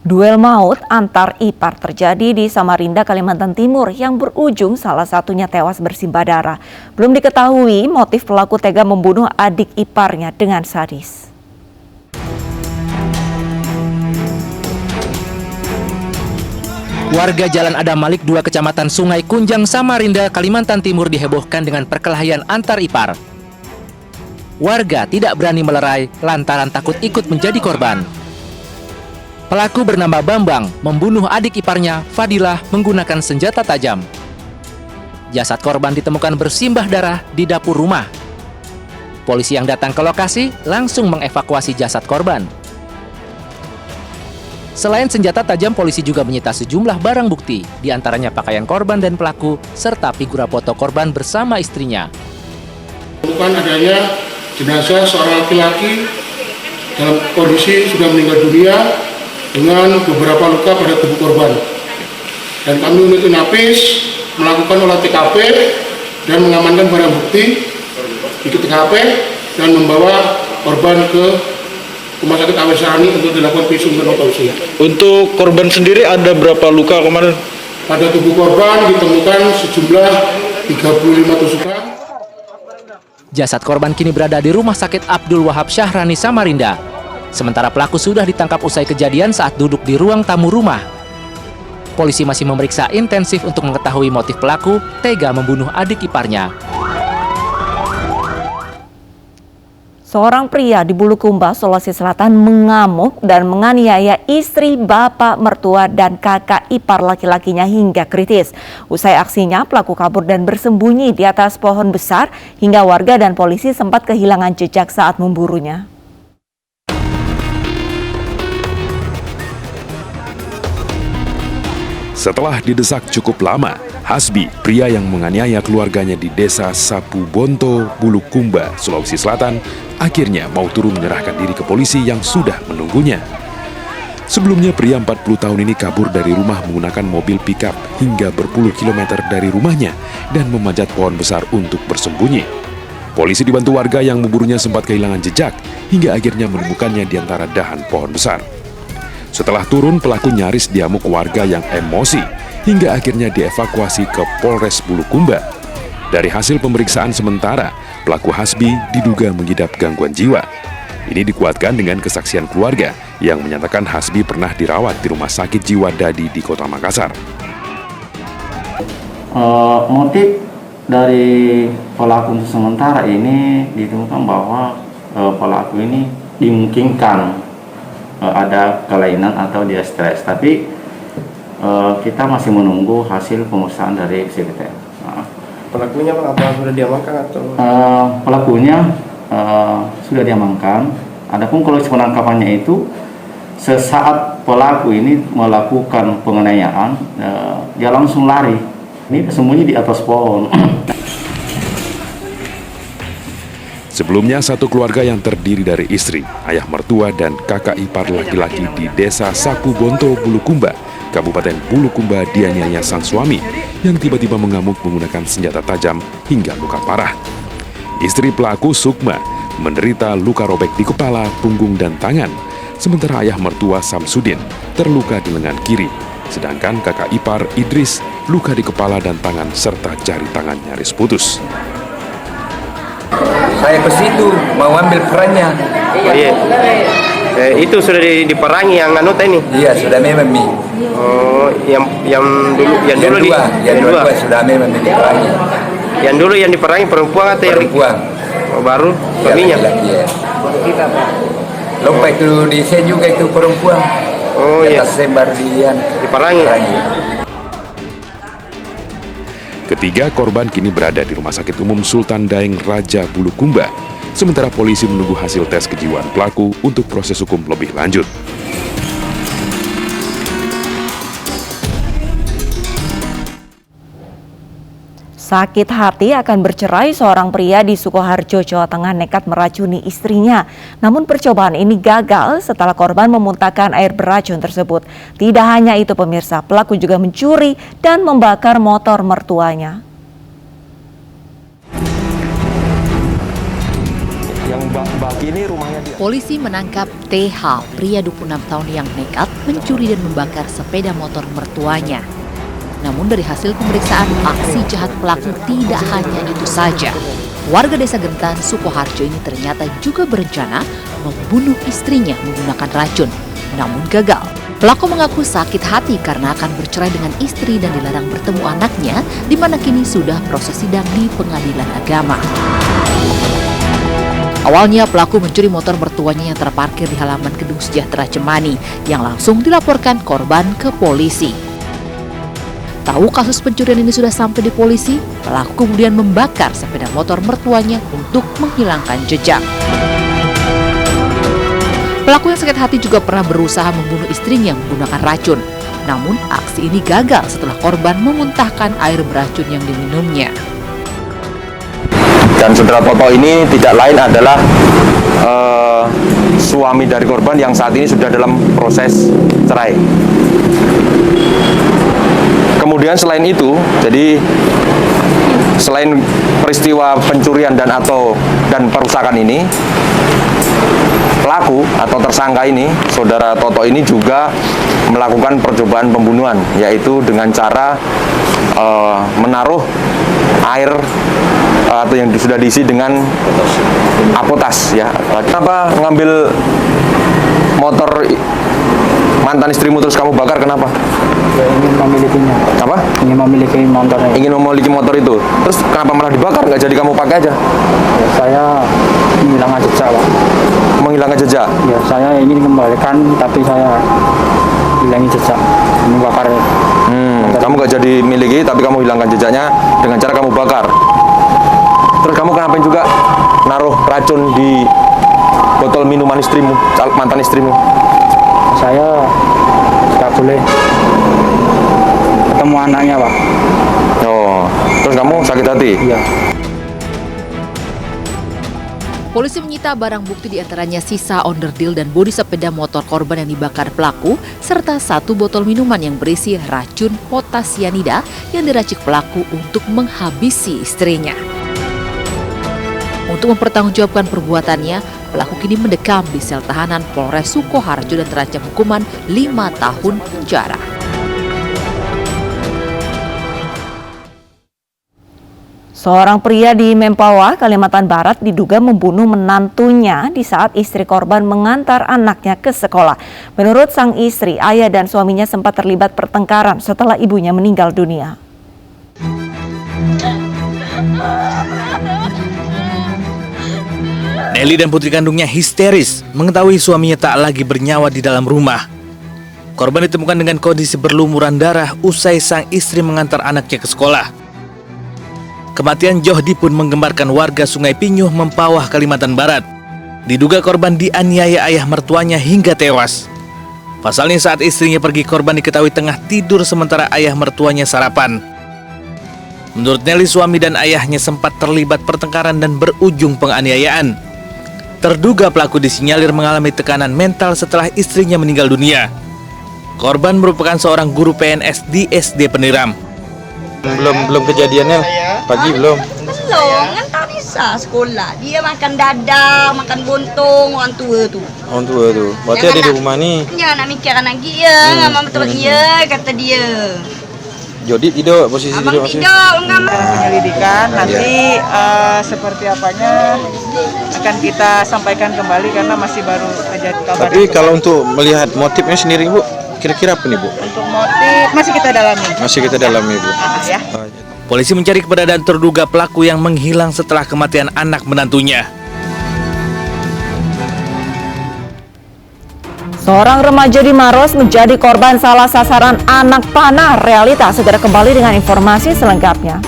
Duel maut antar ipar terjadi di Samarinda, Kalimantan Timur yang berujung salah satunya tewas bersimbah darah. Belum diketahui motif pelaku tega membunuh adik iparnya dengan sadis. Warga Jalan Adam Malik 2 Kecamatan Sungai Kunjang, Samarinda, Kalimantan Timur dihebohkan dengan perkelahian antar ipar. Warga tidak berani melerai lantaran takut ikut menjadi korban. Pelaku bernama Bambang membunuh adik iparnya, Fadilah, menggunakan senjata tajam. Jasad korban ditemukan bersimbah darah di dapur rumah. Polisi yang datang ke lokasi langsung mengevakuasi jasad korban. Selain senjata tajam, polisi juga menyita sejumlah barang bukti, di antaranya pakaian korban dan pelaku, serta figura foto korban bersama istrinya. Bukan adanya jenazah seorang laki-laki dalam kondisi sudah meninggal dunia dengan beberapa luka pada tubuh korban. Dan kami unit Inapis melakukan olah TKP dan mengamankan barang bukti di TKP dan membawa korban ke Rumah Sakit Awes Sarani untuk dilakukan visum dan otopsi. Untuk korban sendiri ada berapa luka kemarin? Pada tubuh korban ditemukan sejumlah 35 tusukan. Jasad korban kini berada di Rumah Sakit Abdul Wahab Syahrani, Samarinda. Sementara pelaku sudah ditangkap usai kejadian saat duduk di ruang tamu rumah. Polisi masih memeriksa intensif untuk mengetahui motif pelaku tega membunuh adik iparnya. Seorang pria di Bulukumba, Sulawesi Selatan mengamuk dan menganiaya istri, bapak, mertua, dan kakak ipar laki-lakinya hingga kritis. Usai aksinya, pelaku kabur dan bersembunyi di atas pohon besar hingga warga dan polisi sempat kehilangan jejak saat memburunya. Setelah didesak cukup lama, Hasbi, pria yang menganiaya keluarganya di desa Sapu Bonto, Bulukumba, Sulawesi Selatan, akhirnya mau turun menyerahkan diri ke polisi yang sudah menunggunya. Sebelumnya, pria 40 tahun ini kabur dari rumah menggunakan mobil pickup hingga berpuluh kilometer dari rumahnya dan memanjat pohon besar untuk bersembunyi. Polisi dibantu warga yang memburunya sempat kehilangan jejak hingga akhirnya menemukannya di antara dahan pohon besar. Setelah turun, pelaku nyaris diamuk warga yang emosi hingga akhirnya dievakuasi ke Polres Bulukumba. Dari hasil pemeriksaan sementara, pelaku Hasbi diduga mengidap gangguan jiwa. Ini dikuatkan dengan kesaksian keluarga yang menyatakan Hasbi pernah dirawat di Rumah Sakit Jiwa Dadi di Kota Makassar. Motif dari pelaku untuk sementara ini ditemukan bahwa pelaku ini dimungkinkan ada kelainan atau dia stres, tapi kita masih menunggu hasil pemeriksaan dari psikiater. Pelakunya apa sudah diamankan atau? Pelakunya sudah diamankan. Adapun kalau penangkapannya itu sesaat pelaku ini melakukan penganiayaan, dia langsung lari. Ini sembunyi di atas pohon. Sebelumnya, satu keluarga yang terdiri dari istri, ayah mertua, dan kakak ipar laki-laki di desa Sapu Bonto, Bulukumba, Kabupaten Bulukumba dianiaya sang suami yang tiba-tiba mengamuk menggunakan senjata tajam hingga luka parah. Istri pelaku, Sukma, menderita luka robek di kepala, punggung, dan tangan, sementara ayah mertua, Samsudin, terluka di lengan kiri, sedangkan kakak ipar, Idris, luka di kepala dan tangan serta jari tangan nyaris putus. Saya ke situ mau ambil perannya. Iya. Itu sudah diperangi yang anut ini. Iya, sudah memang mi. Oh, yang dua sudah memang diperangi. Yang dulu yang diperangi perempuan atau yang perempuan? Oh, baru suaminya. Iya. Lupa itu di saya juga itu perempuan. Oh iya. Sebar diperangi. Ketiga korban kini berada di Rumah Sakit Umum Sultan Daeng Raja Bulukumba, sementara polisi menunggu hasil tes kejiwaan pelaku untuk proses hukum lebih lanjut. Sakit hati akan bercerai, seorang pria di Sukoharjo, Jawa Tengah nekat meracuni istrinya. Namun percobaan ini gagal setelah korban memuntahkan air beracun tersebut. Tidak hanya itu pemirsa, pelaku juga mencuri dan membakar motor mertuanya. Yang Polisi menangkap TH, pria 26 tahun yang nekat mencuri dan membakar sepeda motor mertuanya. Namun dari hasil pemeriksaan, aksi jahat pelaku tidak hanya itu saja. Warga desa Gentan, Sukoharjo ini ternyata juga berencana membunuh istrinya menggunakan racun, namun gagal. Pelaku mengaku sakit hati karena akan bercerai dengan istri dan dilarang bertemu anaknya, di mana kini sudah proses sidang di pengadilan agama. Awalnya pelaku mencuri motor mertuanya yang terparkir di halaman Gedung Sejahtera Cemani yang langsung dilaporkan korban ke polisi. Tahu kasus pencurian ini sudah sampai di polisi, pelaku kemudian membakar sepeda motor mertuanya untuk menghilangkan jejak. Pelaku yang sakit hati juga pernah berusaha membunuh istrinya menggunakan racun. Namun aksi ini gagal setelah korban memuntahkan air beracun yang diminumnya. Dan saudara Toto ini tidak lain adalah suami dari korban yang saat ini sudah dalam proses cerai. Kemudian selain itu, jadi selain peristiwa pencurian dan perusakan ini, pelaku atau tersangka ini, saudara Toto ini juga melakukan percobaan pembunuhan, yaitu dengan cara menaruh air atau yang sudah diisi dengan apotas ya. Kenapa ngambil motor mantan istrimu terus kamu bakar, kenapa? Ya, ingin memilikinya. Apa? Ingin memiliki motornya. Ingin memiliki motor itu. Terus kenapa malah dibakar? Nggak jadi kamu pakai aja? Ya, saya menghilangkan jejak, Pak. Menghilangkan jejak? Ya, saya ingin kembalikan, tapi saya hilangi jejak. Membakar. Kamu nggak jadi miliki, tapi kamu hilangkan jejaknya dengan cara kamu bakar. Terus kamu kenapa juga naruh racun di botol minuman istrimu, mantan istrimu? Saya nggak boleh ketemu anaknya, Pak. Oh, terus kamu sakit hati? Iya. Polisi menyita barang bukti diantaranya sisa onderdil dan bodi sepeda motor korban yang dibakar pelaku, serta 1 botol minuman yang berisi racun potasianida yang diracik pelaku untuk menghabisi istrinya. Untuk mempertanggungjawabkan perbuatannya, pelaku kini mendekam di sel tahanan Polres Sukoharjo dan terancam hukuman 5 tahun penjara. Seorang pria di Mempawah, Kalimantan Barat diduga membunuh menantunya di saat istri korban mengantar anaknya ke sekolah. Menurut sang istri, ayah dan suaminya sempat terlibat pertengkaran setelah ibunya meninggal dunia. Nelly dan putri kandungnya histeris mengetahui suaminya tak lagi bernyawa di dalam rumah. Korban ditemukan dengan kondisi berlumuran darah usai sang istri mengantar anaknya ke sekolah. Kematian Johdi pun menggembarkan warga Sungai Pinyuh, Mempawah, Kalimantan Barat. Diduga korban dianiaya ayah mertuanya hingga tewas. Pasalnya saat istrinya pergi, korban diketahui tengah tidur sementara ayah mertuanya sarapan. Menurut Nelly, suami dan ayahnya sempat terlibat pertengkaran dan berujung penganiayaan. Terduga pelaku disinyalir mengalami tekanan mental setelah istrinya meninggal dunia. Korban merupakan seorang guru PNS di SD Peniram. Belum kejadiannya pagi belum. Belum, kan tak bisa sekolah. Dia makan dadar, makan buntung, orang tua tu. Orang tua tu. Berarti ada di rumah ni. Jangan nak mikir anak dia, ngam betul dia kata dia. Jodi tidur, posisi tidur masih. Penyelidikan nanti seperti apanya akan kita sampaikan kembali karena masih baru aja kabar. Tapi kalau untuk melihat motifnya sendiri, Bu, kira-kira apa nih, Bu? Untuk motif masih kita dalami. Masih kita dalami, Bu. Ya. Polisi mencari keberadaan terduga pelaku yang menghilang setelah kematian anak menantunya. Seorang remaja di Maros menjadi korban salah sasaran anak panah. Realita segera kembali dengan informasi selengkapnya.